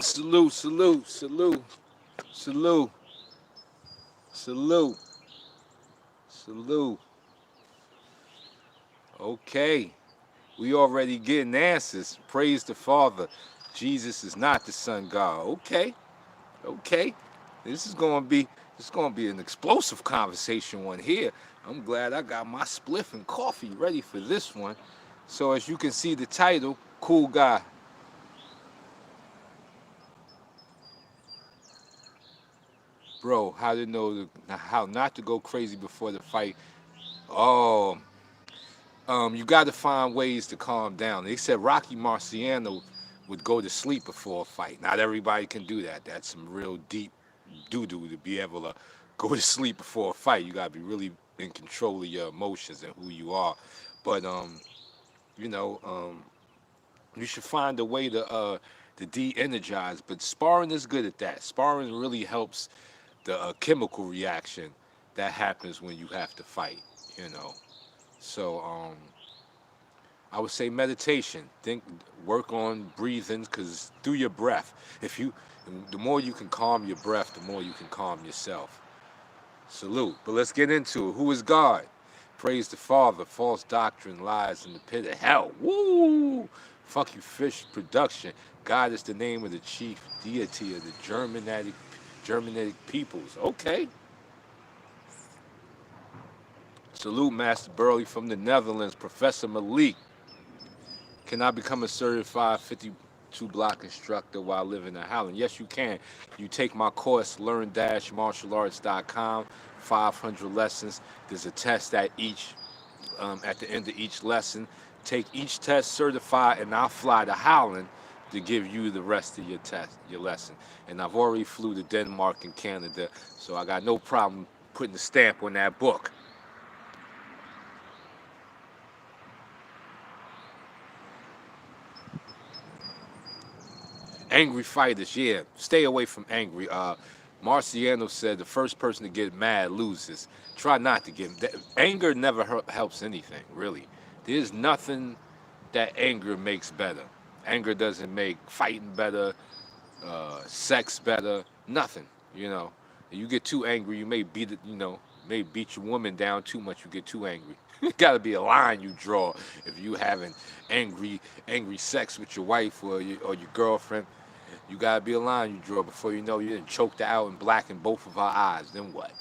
Salute, salute, salute, salute, salute, salute. Okay, we already getting answers. Praise the Father. Jesus is not the Son God. Okay, okay. This is gonna be an explosive conversation one here. I'm glad I got my spliff and coffee ready for this one. So as you can see the title, cool guy. Bro, how not to go crazy before the fight. Oh, you got to find ways to calm down. They said Rocky Marciano would go to sleep before a fight. Not everybody can do that. That's some real deep doo doo to be able to go to sleep before a fight. You got to be really in control of your emotions and who you are. But you know, you should find a way to de-energize. But sparring is good at that. Sparring really helps the chemical reaction that happens when you have to fight. You know, so I would say meditation. Work on breathing, cause through your breath. The more you can calm your breath, the more you can calm yourself. Salute. But let's get into it. Who is God? Praise the Father. False doctrine lies in the pit of hell. Woo! Funky Fish Production. God is the name of the chief deity of the Germanic peoples. Okay. Salute Master Burley from the Netherlands. Professor Malik. Can I become a certified 52 block instructor while living in Holland? Yes, you can. You take my course, learn-martialarts.com, 500 lessons. There's a test at the end of each lesson. Take each test, certify, and I'll fly to Holland to give you the rest of your lesson. And I've already flew to Denmark and Canada, so I got no problem putting a stamp on that book. Angry fighters, yeah. Stay away from angry. Marciano said the first person to get mad loses. Try not to get anger. Never helps anything, really. There's nothing that anger makes better. Anger doesn't make fighting better, sex better, nothing. You know, you get too angry, you may may beat your woman down too much. You get too angry. Got to be a line you draw if you having angry sex with your wife or your girlfriend. You gotta be a line you draw before you know you didn't choked her out and blackened both of her eyes. Then what?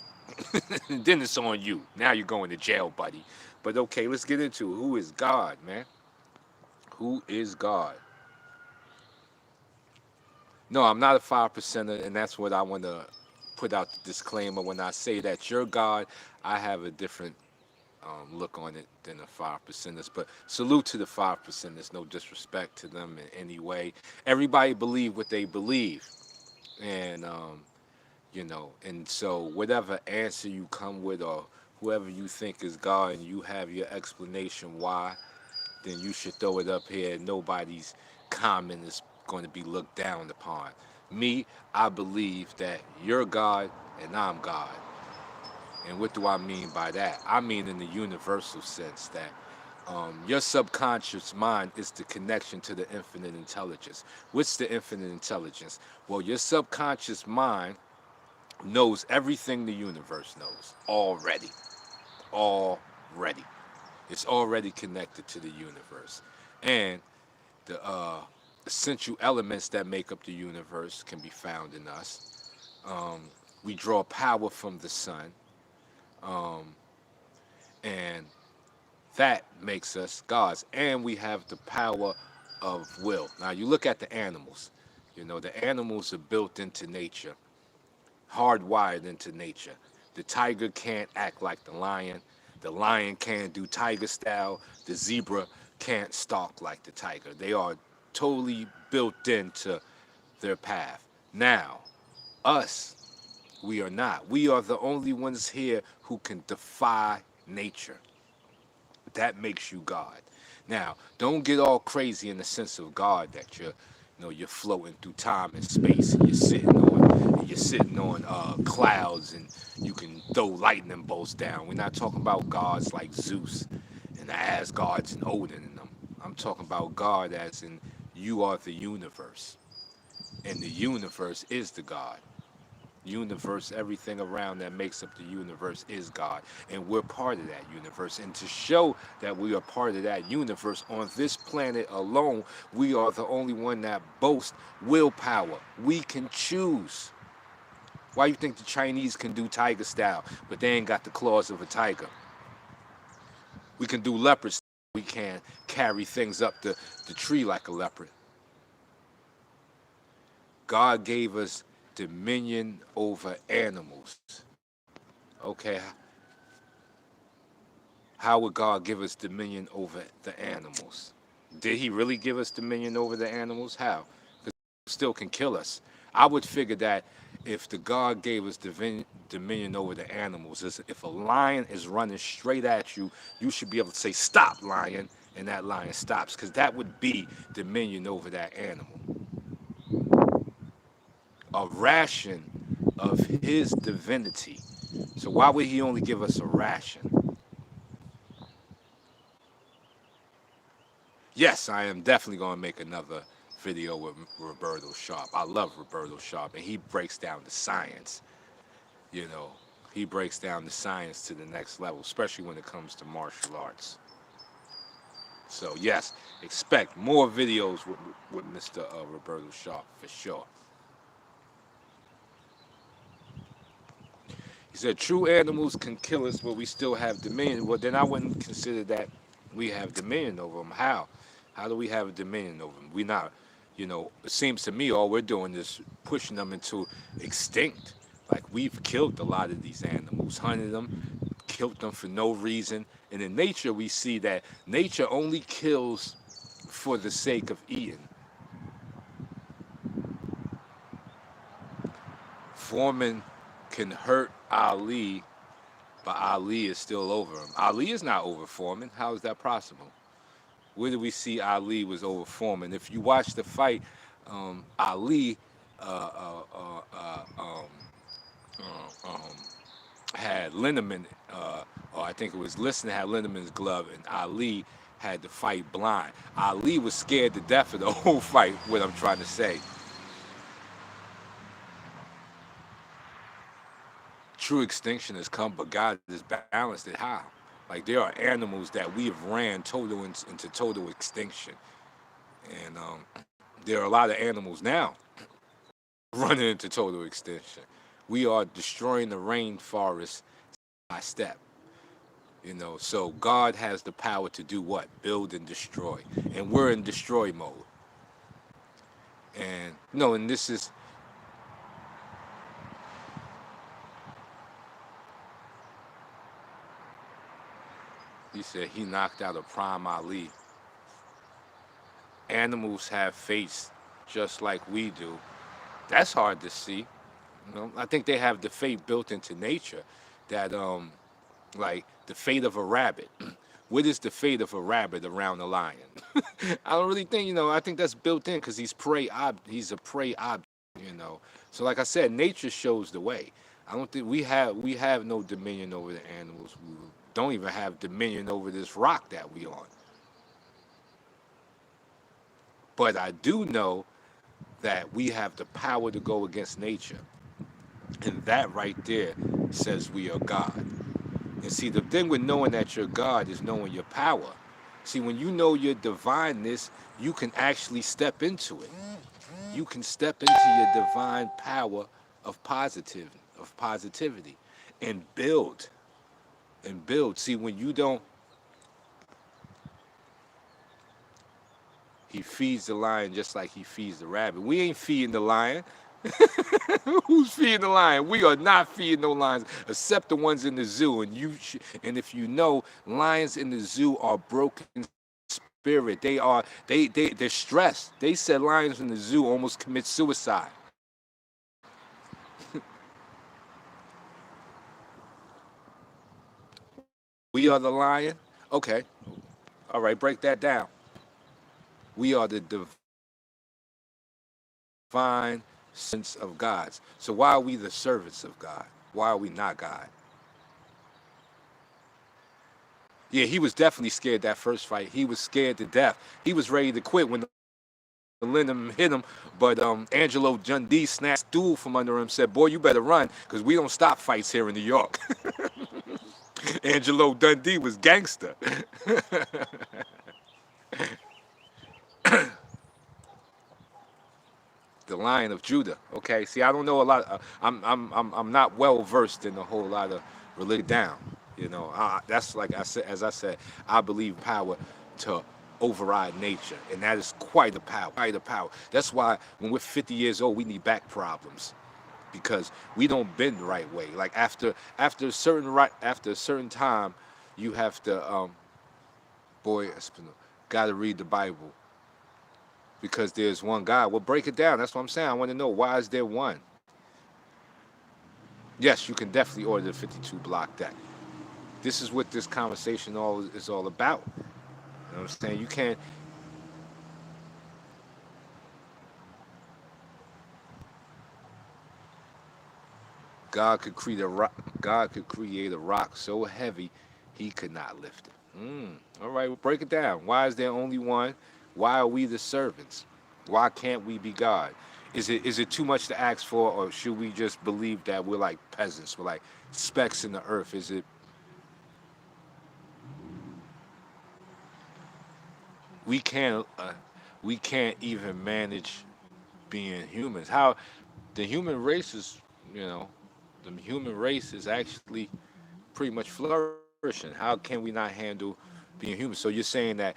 Then it's on you. Now you're going to jail, buddy. But okay, let's get into it. Who is God, man? Who is God? No, I'm not a 5%er, and that's what I want to put out the disclaimer. When I say that you're God, I have a different look on it than the 5%ers. But salute to the 5%ers. No disrespect to them in any way. Everybody believe what they believe, and and so whatever answer you come with, or whoever you think is God, and you have your explanation why, then you should throw it up here. Nobody's comment is going to be looked down upon. Me, I believe that you're God and I'm God. And what do I mean by that? I mean in the universal sense that your subconscious mind is the connection to the infinite intelligence. What's the infinite intelligence? Well, your subconscious mind knows everything the universe knows already. Already. It's already connected to the universe. And the essential elements that make up the universe can be found in us. We draw power from the sun. Um, and that makes us gods. And we have the power of will. Now, you look at the animals. The animals are built into nature, hardwired into nature. The tiger can't act like the lion. The lion can't do tiger style. The zebra can't stalk like the tiger. They are totally built into their path. Now, us, we are not. We are the only ones here who can defy nature. That makes you God. Now, don't get all crazy in the sense of God that you're floating through time and space, and you're sitting on clouds, and you can throw lightning bolts down. We're not talking about gods like Zeus and the Asgards and Odin and them. I'm talking about God as in you are the universe. And the universe is the God. Universe, everything around that makes up the universe is God. And we're part of that universe. And to show that we are part of that universe on this planet alone, we are the only one that boasts willpower. We can choose. Why you think the Chinese can do tiger style, but they ain't got the claws of a tiger? We can do leopard style. We can't carry things up the tree like a leopard. God gave us dominion over animals. Okay, how would God give us dominion over the animals? Did he really give us dominion over the animals? How? Because still can kill us. I would figure that if the God gave us dominion over the animals, is if a lion is running straight at you, you should be able to say, "Stop, lion," and that lion stops, because that would be dominion over that animal. A ration of his divinity. So why would he only give us a ration? Yes, I am definitely going to make another video with Roberto Sharp. I love Roberto Sharp, and he breaks down the science. You know, he breaks down the science to the next level, especially when it comes to martial arts. So yes, expect more videos with Mr. Roberto Sharp for sure. He said, true animals can kill us, but we still have dominion. Well, then I wouldn't consider that we have dominion over them. How? How do we have dominion over them? We not, it seems to me all we're doing is pushing them into extinct. Like we've killed a lot of these animals, hunted them, killed them for no reason. And in nature, we see that nature only kills for the sake of eating. Foreman can hurt Ali, but Ali is still over him. Ali is not over Foreman. How is that possible? Where do we see Ali was over Foreman? If you watch the fight, Ali uh, uh, uh, uh, um, had Lindemann, or I think it was Listener had Lindemann's glove, and Ali had the fight blind. Ali was scared to death of the whole fight, what I'm trying to say. True extinction has come, but God has balanced it. How? Like there are animals that we have ran into total extinction, and there are a lot of animals now running into total extinction. We are destroying the rainforest by step. So God has the power to do what? Build and destroy, and we're in destroy mode. And and this is he said he knocked out a prime Ali. Animals have fates just like we do. That's hard to see. I think they have the fate built into nature that like the fate of a rabbit. What is the fate of a rabbit around a lion? I don't really think, I think that's built in because he's a prey object, So like I said, nature shows the way. I don't think we have no dominion over the animals. We don't even have dominion over this rock that we on. But I do know that we have the power to go against nature. And that right there says we are God. And see, the thing with knowing that you're God is knowing your power. See, when you know your divineness, you can actually step into it. You can step into your divine power of positivity, and build. And build. See, when you don't, he feeds the lion just like he feeds the rabbit. We ain't feeding the lion. Who's feeding the lion? We are not feeding no lions, except the ones in the zoo. And if you know, lions in the zoo are broken spirit. They're stressed. They said lions in the zoo almost commit suicide. We are the lion. Okay, all right, break that down. We are the divine sense of gods. So why are we the servants of God? Why are we not God? Yeah, he was definitely scared that first fight. He was scared to death. He was ready to quit when the Linham hit him, but Angelo Dundee snatched stool from under him, said, "Boy, you better run, because we don't stop fights here in New York." Angelo Dundee was gangster. The Lion of Judah. Okay, see, I don't know a lot. I'm not well versed in a whole lot of religion down. You know, that's like I said. As I said, I believe power to override nature, and that is quite a power. Quite a power. That's why when we're 50 years old, we need back problems because we don't bend the right way. Like after a certain after a certain time, you have to boy, got to read the Bible because there's one God. Well, break it down. That's what I'm saying. I want to know, why is there one? Yes, you can definitely order the 52 block deck. This is what this conversation is all about. You know what I'm saying? You can't. God could create a rock so heavy he could not lift it. All right, well, break it down. Why is there only one? Why are we the servants? Why can't we be God? Is it too much to ask for, or should we just believe that we're like peasants? We're like specks in the earth. Is it we can't we can't even manage being humans? How the human race is, you know, the human race is actually pretty much flourishing. How can we not handle being human? So you're saying that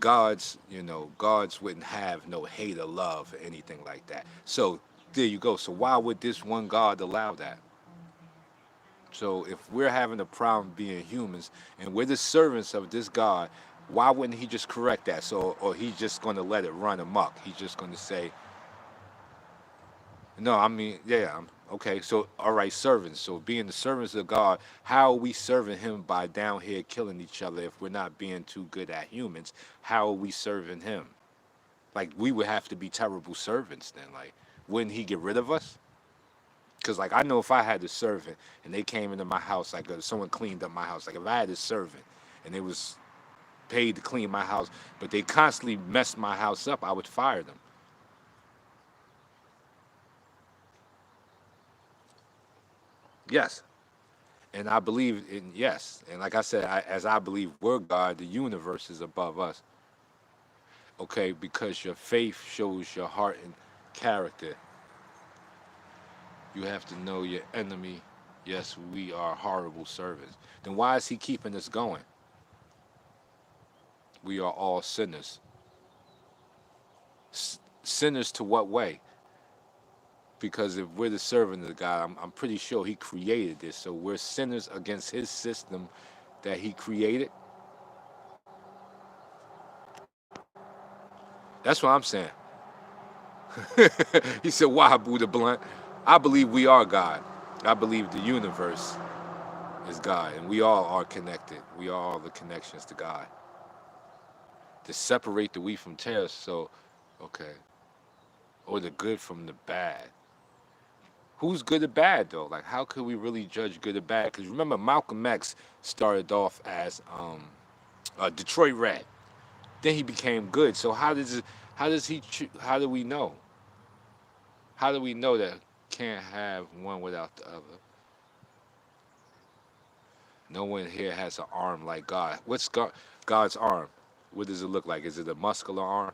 gods wouldn't have no hate or love or anything like that. So there you go. So why would this one God allow that? So if we're having a problem being humans and we're the servants of this God, why wouldn't he just correct that? So, or he's just going to let it run amok. He's just going to say, no, I mean, yeah, okay. So, all right, servants. So, being the servants of God, how are we serving Him by down here killing each other if we're not being too good at humans? How are we serving Him? Like, we would have to be terrible servants then. Like, wouldn't He get rid of us? Because, like, I know if I had a servant and they came into my house, like, someone cleaned up my house, like, if I had a servant and they was paid to clean my house, but they constantly messed my house up, I would fire them. Yes. And I believe in, yes. And like I said, as I believe we're God, the universe is above us. Okay, because your faith shows your heart and character. You have to know your enemy. Yes, we are horrible servants. Then why is he keeping us going? We are all sinners. Sinners to what way? Because if we're the servant of God, I'm pretty sure he created this. So we're sinners against his system that he created. That's what I'm saying. He said, why, Buddha Blunt? I believe we are God. I believe the universe is God, and we all are connected. We are all the connections to God. To separate the wheat from tares, so, okay. Or the good from the bad. Who's good or bad, though? Like, how could we really judge good or bad? Because remember, Malcolm X started off as a Detroit Red. Then he became good. So how do we know? How do we know that can't have one without the other? No one here has an arm like God. What's God's arm? What does it look like? Is it a muscular arm?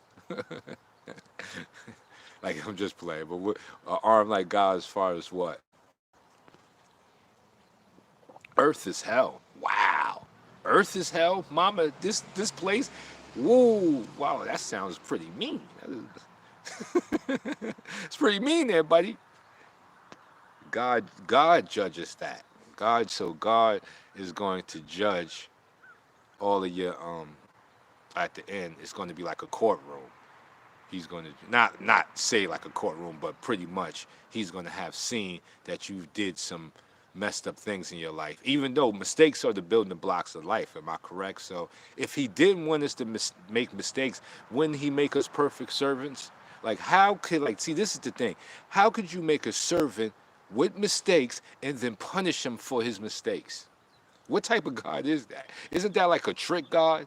Like, I'm just playing, but an arm like God as far as what? Earth is hell. Wow. Earth is hell, Mama. This place. Whoa. Wow. That sounds pretty mean. It's pretty mean there, buddy. God judges that. God is going to judge all of your at the end. It's going to be like a courtroom. He's going to not say like a courtroom, but pretty much he's going to have seen that you did some messed up things in your life. Even though mistakes are the building blocks of life, am I correct? So if he didn't want us to make mistakes, wouldn't he make us perfect servants? Like, how could, like, see, this is the thing. How could you make a servant with mistakes and then punish him for his mistakes? What type of God is that? Isn't that like a trick God?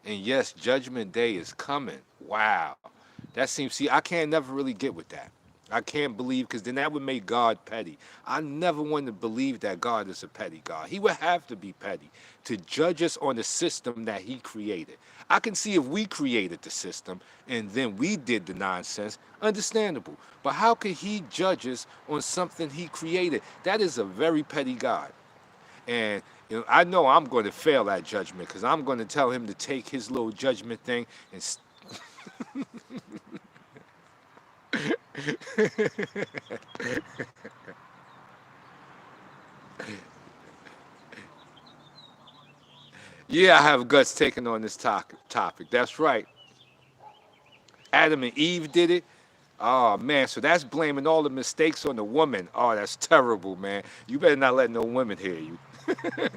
And yes, Judgment Day is coming. Wow. That seems, see, I can't never really get with that. I can't believe, because then that would make God petty. I never want to believe that God is a petty God. He would have to be petty to judge us on the system that he created. I can see if we created the system and then we did the nonsense, understandable. But how could he judge us on something he created? That is a very petty God. And I know I'm going to fail at judgment because I'm going to tell him to take his little judgment thing and yeah, I have guts taking on this topic. That's right. Adam and Eve did it. Oh man, so that's blaming all the mistakes on the woman. Oh, that's terrible, man. You better not let no women hear you.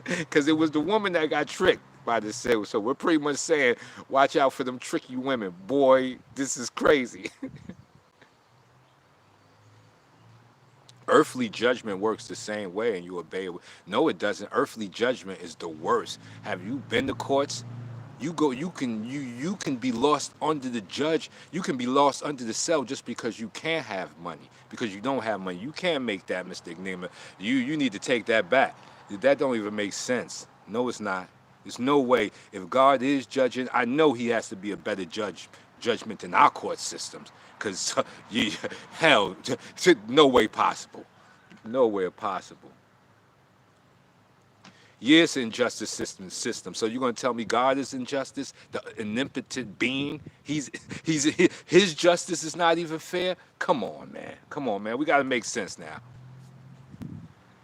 Because it was the woman that got tricked by the say. So we're pretty much saying, watch out for them tricky women. Boy, this is crazy. Earthly judgment works the same way and you obey it. No, it doesn't. Earthly judgment is the worst. Have you been to courts? You can be lost under the judge. You can be lost under the cell just because you can't have money. Because you don't have money. You can't make that mistake, Nima. You need to take that back. That don't even make sense. No, it's not. There's no way. If God is judging, I know he has to be a better judgment than our court systems. Because hell, no way possible. Nowhere possible. Yes, injustice system. So you're gonna tell me God is injustice, the omnipotent being? He's his justice is not even fair. Come on, man. Come on, man. We gotta make sense now.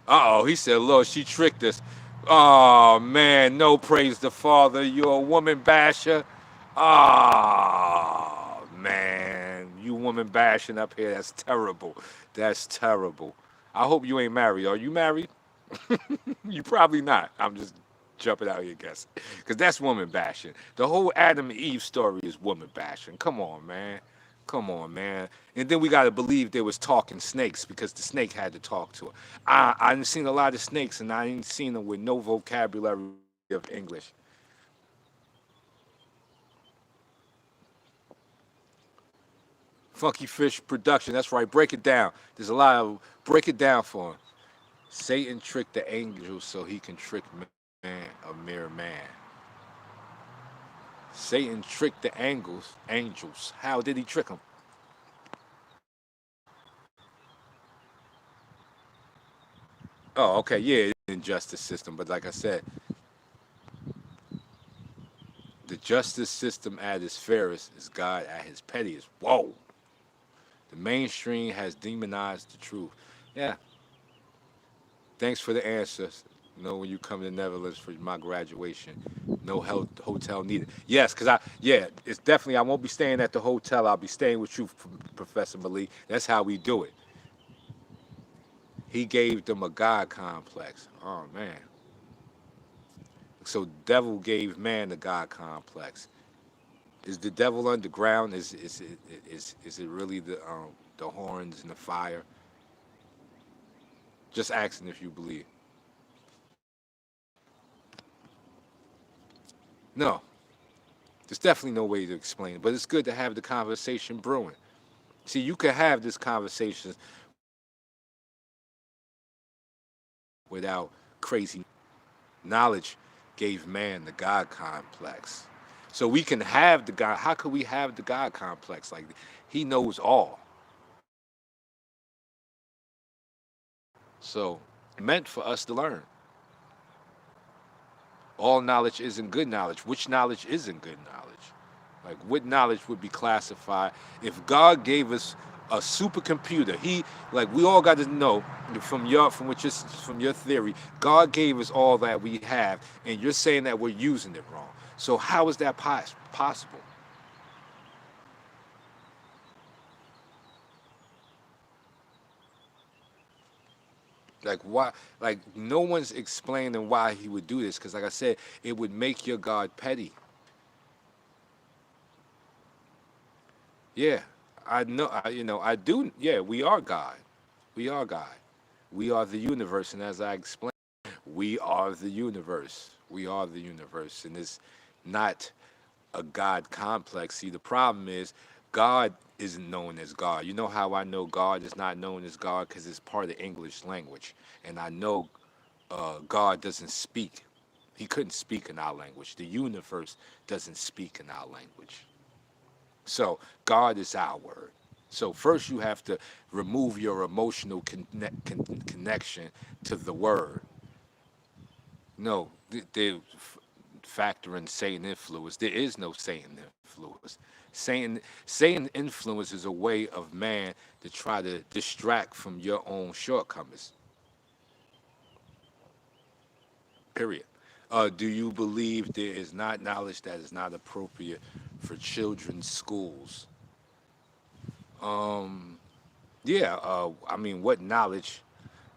Uh oh, he said, Lord, she tricked us. Oh man, no praise the Father. You're a woman basher. Oh man, you woman bashing up here. That's terrible. That's terrible. I hope you ain't married. Are you married? You probably not. I'm just jumping out here guessing. Because that's woman bashing. The whole Adam and Eve story is woman bashing. Come on, man. Come on, man. And then we got to believe there was talking snakes because the snake had to talk to her. I've seen a lot of snakes and I ain't seen them with no vocabulary of English. Funky Fish Production. That's right. Break it down. There's a lot of... Break it down for him. Satan tricked the angels so he can trick man, a mere man. Satan tricked the angels. Angels. How did he trick them? Oh, okay, yeah, it's an injustice system, but like I said, the justice system at its fairest is God at his pettiest. Whoa. The mainstream has demonized the truth. Yeah. Thanks for the answers. When you come to the Netherlands for my graduation, no hotel needed. Yes, because yeah, it's definitely, I won't be staying at the hotel. I'll be staying with you, Professor Malik. That's how we do it. He gave them a God complex. Oh, man. So devil gave man the God complex. Is the devil underground? Is it really the horns and the fire? Just asking if you believe. No, there's definitely no way to explain it, but it's good to have the conversation brewing. See, you can have this conversation without crazy knowledge gave man the God complex. So we can have the God. How could we have the God complex? Like he knows all. So meant for us to learn. All knowledge isn't good knowledge. Which knowledge isn't good knowledge? Like what knowledge would be classified if God gave us a supercomputer? He like we all got to know from your theory, God gave us all that we have, and you're saying that we're using it wrong. So how is that possible? Like why? Like no one's explaining why he would do this. Because like I said, it would make your God petty. Yeah, I know. I do. Yeah, we are God. We are God. We are the universe, and as I explained, we are the universe. We are the universe, and it's not. a God complex. See, the problem is God isn't known as God. You know how I know God is not known as God? Because it's part of the English language. And I know God doesn't speak. He couldn't speak in our language. The universe doesn't speak in our language. So God is our word. So first you have to remove your emotional connection to the word. No, they factor in Satan influence. There is no Satan influence. Satan influence is a way of man to try to distract from your own shortcomings. Period. Do you believe there is not knowledge that is not appropriate for children's schools? Um, yeah. I mean, what knowledge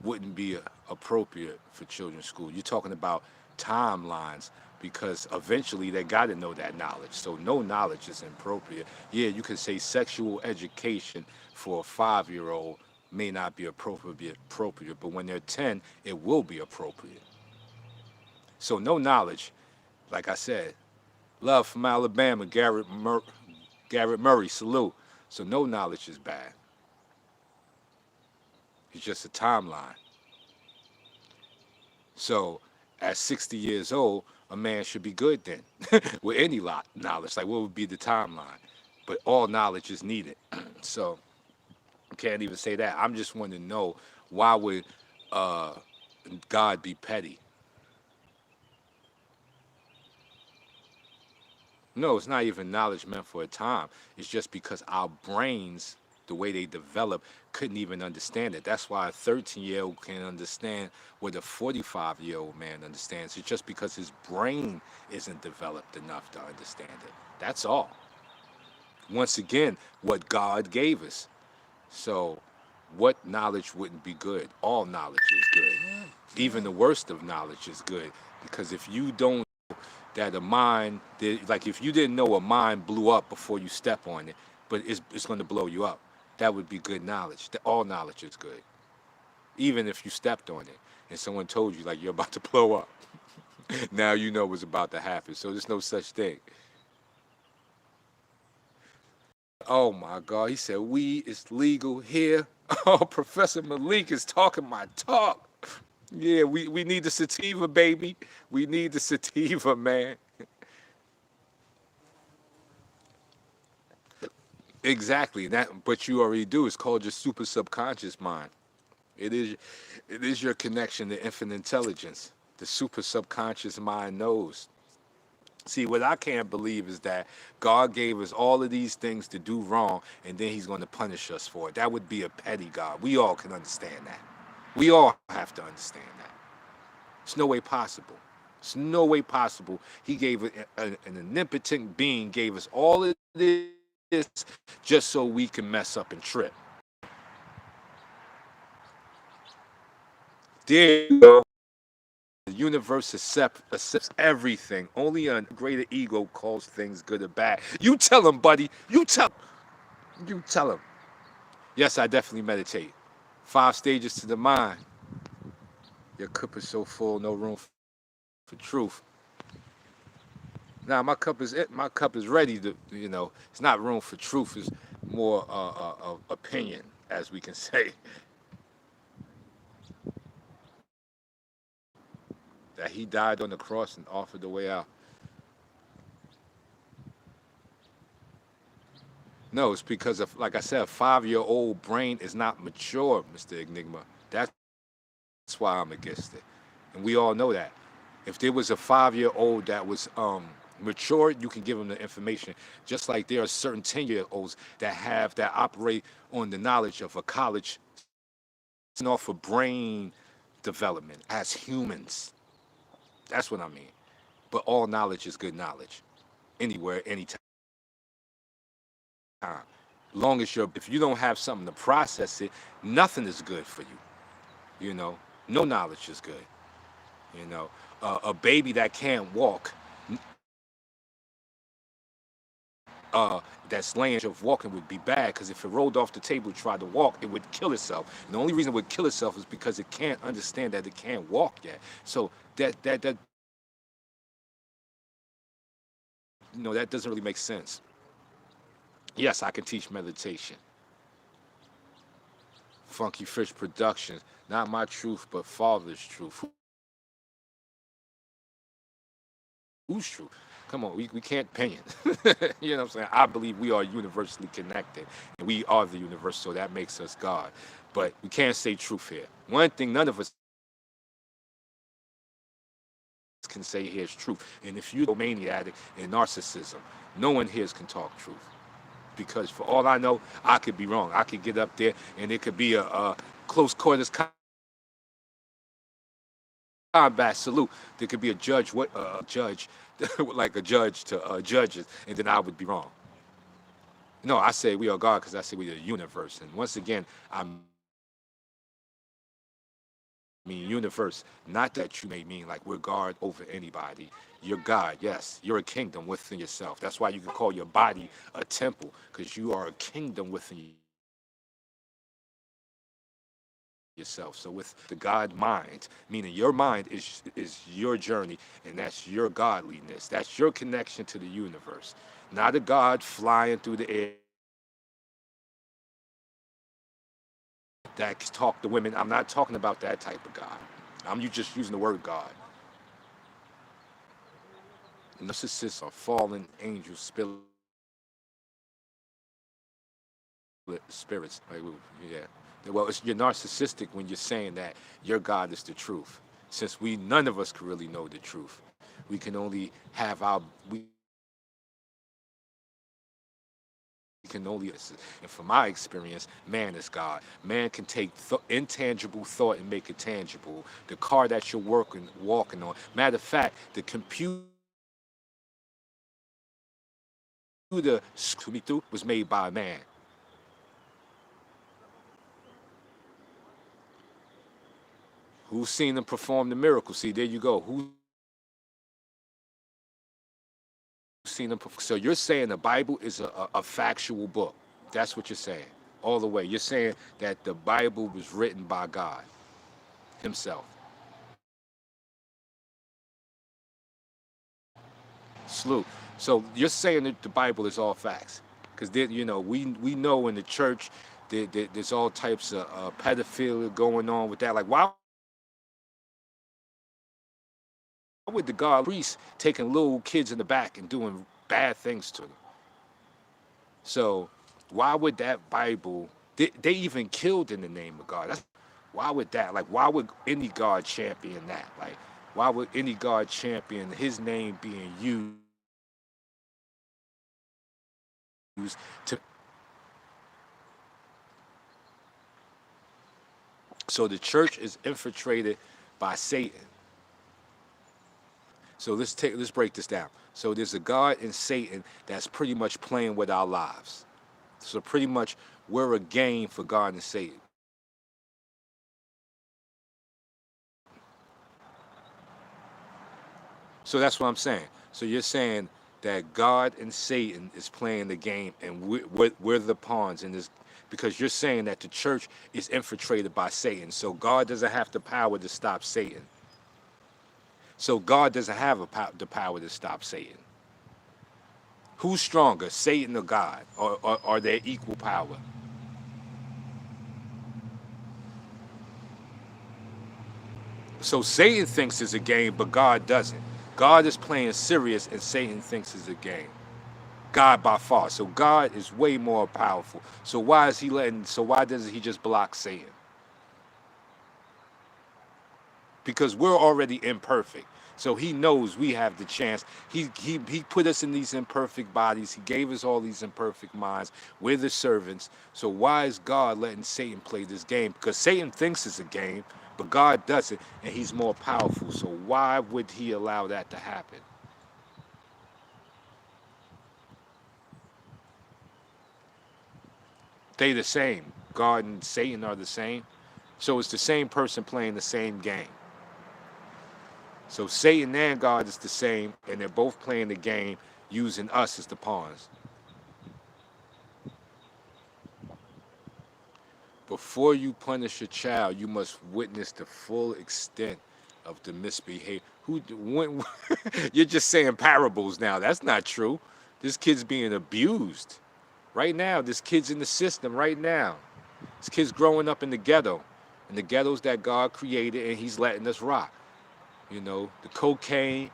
wouldn't be appropriate for children's school? You're talking about timelines because eventually they got to know that knowledge. So no knowledge is appropriate. Yeah, you could say sexual education for a 5-year-old may not be appropriate, but when they're 10, it will be appropriate. So no knowledge, like I said, love from Alabama, Garrett Murray, salute. So no knowledge is bad. It's just a timeline. So at 60 years old, a man should be good then with any lot knowledge. Like what would be the timeline? But all knowledge is needed. So can't even say that. I'm just wanting to know why would uh, God be petty? No, it's not even knowledge meant for a time. It's just because our brains, the way they develop, couldn't even understand it. That's why a 13-year-old can understand what a 45-year-old man understands. It's just because his brain isn't developed enough to understand it. That's all. Once again, what God gave us. So, what knowledge wouldn't be good? All knowledge is good. Even the worst of knowledge is good. Because if you don't that a mine, like if you didn't know a mine blew up before you step on it, but it's going to blow you up, that would be good knowledge. All knowledge is good, even if you stepped on it and someone told you like you're about to blow up. Now you know what's about to happen. So there's no such thing. Oh my God, he said weed is legal here. Oh, Professor Malik is talking my talk. Yeah, we need the sativa, baby. We need the sativa, man. Exactly. That, but you already do. It's called your super subconscious mind. It is, it is your connection to infinite intelligence. The super subconscious mind knows. See, what I can't believe is that God gave us all of these things to do wrong, and then He's going to punish us for it. That would be a petty God. We all can understand that. We all have to understand that. It's no way possible. It's no way possible. He gave an omnipotent being gave us all of this just so we can mess up and trip. There you go. The universe accepts everything. Only a greater ego calls things good or bad. You tell him, buddy. You tell him. You tell him. Yes, I definitely meditate. 5 stages to the mind. Your cup is so full, no room for truth. Now my cup is ready to, it's not room for truth. It's more opinion, as we can say. That He died on the cross and offered the way out. No, it's because of, like I said, a 5-year-old brain is not mature, Mr. Enigma. That's why I'm against it, and we all know that. If there was a 5-year-old that was mature, you can give them the information. Just like there are certain 10-year-olds that operate on the knowledge of a college, and off of brain development as humans. That's what I mean. But all knowledge is good knowledge, anywhere, anytime. Long as if you don't have something to process it, nothing is good for you. You know, no knowledge is good. You know, a baby that can't walk, uh, that's laying of walking would be bad because if it rolled off the table and tried to walk, it would kill itself. And the only reason it would kill itself is because it can't understand that it can't walk yet. So that that doesn't really make sense. Yes, I can teach meditation. Funky Fish Productions, not my truth, but Father's truth. Who's truth? Come on, we can't opinion. You know what I'm saying? I believe we are universally connected, and we are the universe, so that makes us God. But we can't say truth here. One thing none of us can say here is truth. And if you're a maniac and narcissism, no one here can talk truth. Because for all I know, I could be wrong. I could get up there and it could be a close quarters combat salute. There could be a judge, what judge, like a judge to judges, and then I would be wrong. No, I say we are God because I say we are the universe. And once again, I mean universe, not that you may mean like we're God over anybody. You're God, yes. You're a kingdom within yourself. That's why you can call your body a temple, because you are a kingdom within yourself. So with the God mind, meaning your mind is your journey, and that's your godliness. That's your connection to the universe. Not a God flying through the air that can talk to women. I'm not talking about that type of God. I'm you just using the word God. Narcissists are fallen angels, spirits. Like, yeah. Well, you're narcissistic when you're saying that your God is the truth. Since none of us can really know the truth. We can only have we can only, and from my experience, man is God. Man can take intangible thought and make it tangible. The car that you're walking on. Matter of fact, the computer was made by a man. Who's seen them perform the miracle? See, there you go. Who's seen them perform? So you're saying the Bible is a factual book. That's what you're saying. All the way. You're saying that the Bible was written by God himself. Salute. So you're saying that the Bible is all facts. Because, we know in the church there's all types of pedophilia going on with that. Like, why would the God priest taking little kids in the back and doing bad things to them? So why would that Bible, they even killed in the name of God? Why would that? Like, why would any God champion that? Like, why would any God champion his name being used to? So the church is infiltrated by Satan. So let's break this down. So there's a God in Satan that's pretty much playing with our lives. So pretty much we're a game for God and Satan. So that's what I'm saying. So you're saying that God and Satan is playing the game, and we're the pawns in this, because you're saying that the church is infiltrated by Satan. So God doesn't have the power to stop Satan. So God doesn't have the power to stop Satan. Who's stronger, Satan or God? Or are they equal power? So Satan thinks it's a game, but God doesn't. God is playing serious, and Satan thinks it's a game. God by far. So God is way more powerful. So why doesn't he just block Satan? Because we're already imperfect. So he knows we have the chance. He put us in these imperfect bodies. He gave us all these imperfect minds. We're the servants. So why is God letting Satan play this game? Because Satan thinks it's a game, but God doesn't, and he's more powerful. So why would he allow that to happen? They the same. God and Satan are the same. So it's the same person playing the same game. So Satan and God is the same, and they're both playing the game using us as the pawns. Before you punish a child, you must witness the full extent of the misbehavior. Who when you're just saying parables now. That's not true. This kid's being abused. Right now, this kid's in the system right now. This kid's growing up in the ghetto. In the ghettos that God created and he's letting us rock. You know, the cocaine,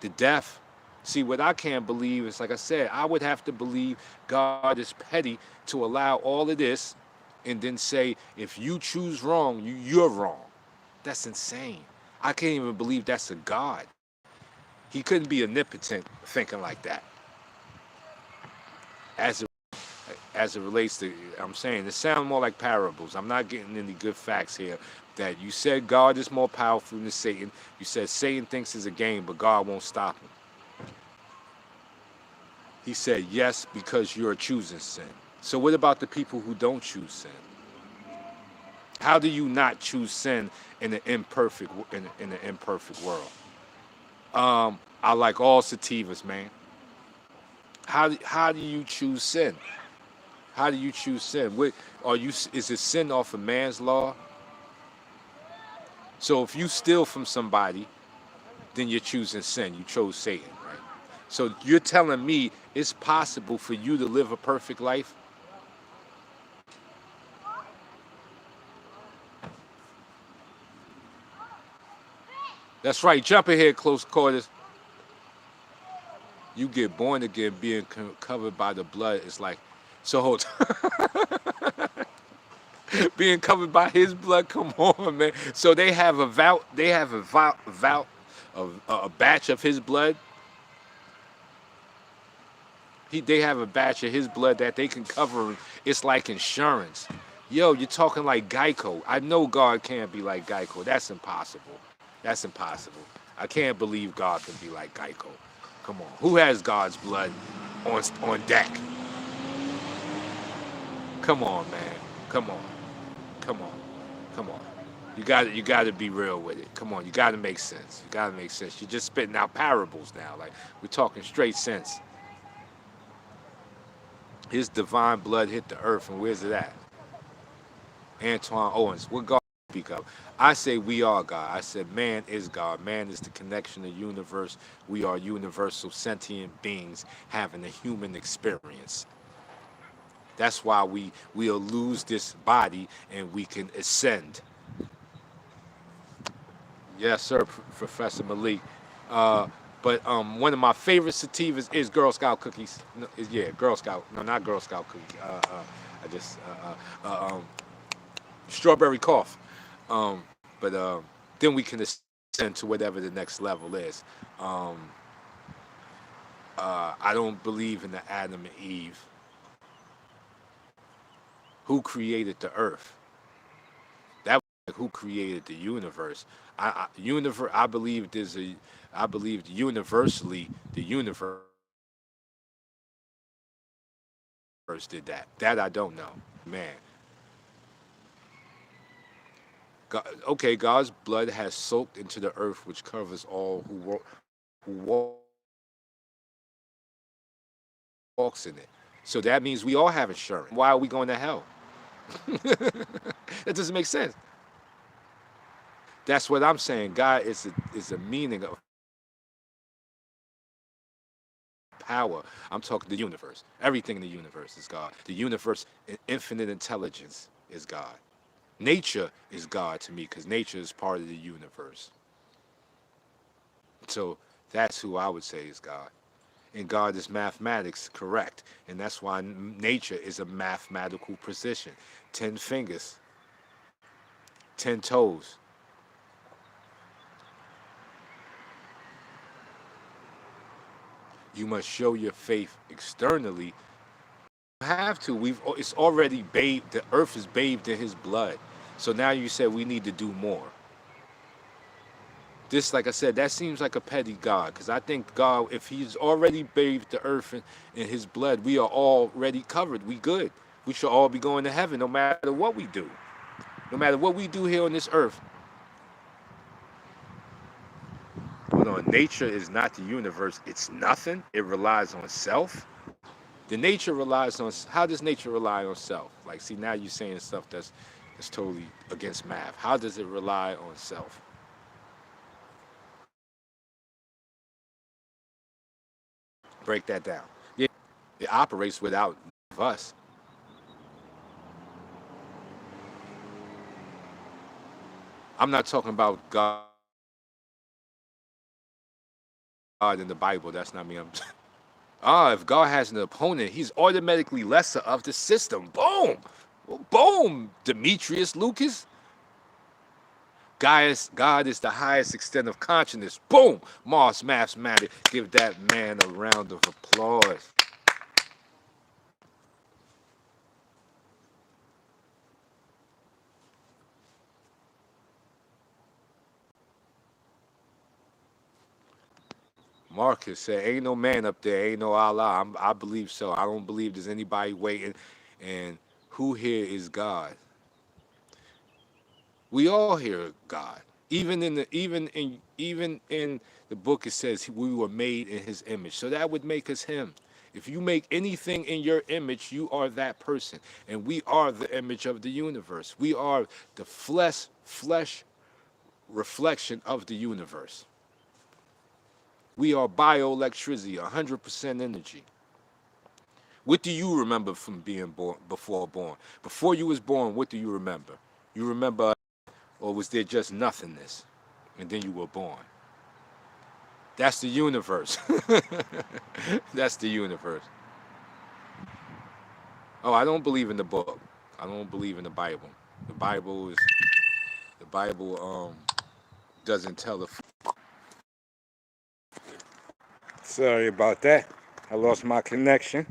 the death. See, what I can't believe is, like I said, I would have to believe God is petty to allow all of this and then say, if you choose wrong, you're wrong. That's insane. I can't even believe that's a God. He couldn't be omnipotent thinking like that. As it, as it relates to, I'm saying, it sounds more like parables. I'm not getting any good facts here. That you said God is more powerful than Satan. You said Satan thinks it's a game, but God won't stop him. He said yes because you're choosing sin. So what about the people who don't choose sin? How do you not choose sin in an imperfect in an imperfect world? I like all sativas, man. How do you choose sin? How do you choose sin? What are you? Is it sin off of man's law? So if you steal from somebody, then you're choosing sin. You chose Satan, right? So you're telling me it's possible for you to live a perfect life? That's right. Jump ahead, close quarters. You get born again, being covered by the blood. It's like, so hold, being covered by His blood. Come on, man. So they have a vow. They have a batch of His blood. They have a batch of His blood that they can cover. It's like insurance. Yo, you're talking like Geico. I know God can't be like Geico. That's impossible. That's impossible. I can't believe God can be like Geico. Come on. Who has God's blood on deck? Come on, man. Come on. Come on. Come on. You got to be real with it. Come on. You got to make sense. You got to make sense. You're just spitting out parables now. Like we're talking straight sense. His divine blood hit the earth, and where's it at? Antoine Owens. What God speak of? I say we are God. I said man is God. Man is the connection to the universe. We are universal sentient beings having a human experience. That's why we'll lose this body and we can ascend. Yes, sir, Professor Malik. But one of my favorite sativas is Girl Scout cookies. No, yeah, Girl Scout. No, not Girl Scout cookies. I just strawberry cough. But then we can ascend to whatever the next level is. Um, I don't believe in the Adam and Eve. Who created the earth? That was like who created the universe. I believe I believe universally the universe did that. That I don't know, man. God, okay, God's blood has soaked into the earth, which covers all who walks in it. So that means we all have insurance. Why are we going to hell? That doesn't make sense. That's what I'm saying. God is a meaning of power. I'm talking the universe. Everything in the universe is God. The universe, infinite intelligence is God. Nature is God to me because nature is part of the universe. So that's who I would say is God. And God is mathematics, correct. And that's why nature is a mathematical precision. 10 fingers, 10 toes. You must show your faith externally. You have to. It's already bathed. The earth is bathed in His blood. So now you said we need to do more. This, like I said, that seems like a petty God, because I think God, if He's already bathed the earth in His blood, we are already covered. We good. We should all be going to heaven, no matter what we do. No matter what we do here on this earth. Hold on, nature is not the universe. It's nothing. It relies on self. The nature relies on. How does nature rely on self? Like, see, now you're saying stuff that's totally against math. How does it rely on self? Break that down. Yeah, it operates without us. I'm not talking about God in the Bible. That's not me. If God has an opponent, he's automatically lesser of the system. Boom. Boom, Demetrius Lucas. God is the highest extent of consciousness. Boom, Mars Mathematics. Give that man a round of applause. Marcus said, "Ain't no man up there. Ain't no Allah." I believe so. I don't believe there's anybody waiting. And who here is God? We all hear God. Even in the book it says we were made in His image. So that would make us Him. If you make anything in your image, you are that person, and we are the image of the universe. We are the flesh reflection of the universe. We are bioelectricity, 100% energy. What do you remember from being born, before born? Before you was born, what do you remember? You remember, or was there just nothingness, and then you were born? That's the universe. That's the universe. Oh, I don't believe in the book. I don't believe in the Bible. The Bible is the Bible doesn't tell the. Sorry about that. I lost my connection.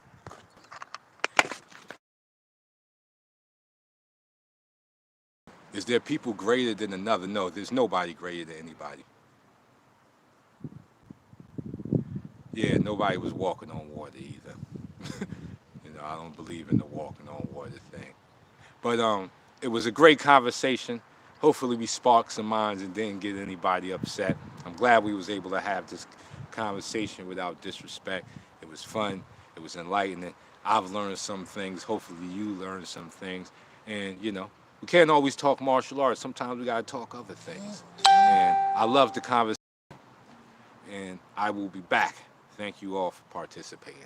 Is there people greater than another? No, there's nobody greater than anybody. Yeah, nobody was walking on water either. I don't believe in the walking on water thing. But it was a great conversation. Hopefully we sparked some minds and didn't get anybody upset. I'm glad we was able to have this conversation without disrespect. It was fun. It was enlightening. I've learned some things. Hopefully you learned some things. And we can't always talk martial arts. Sometimes we gotta talk other things. And I love the conversation. And I will be back. Thank you all for participating.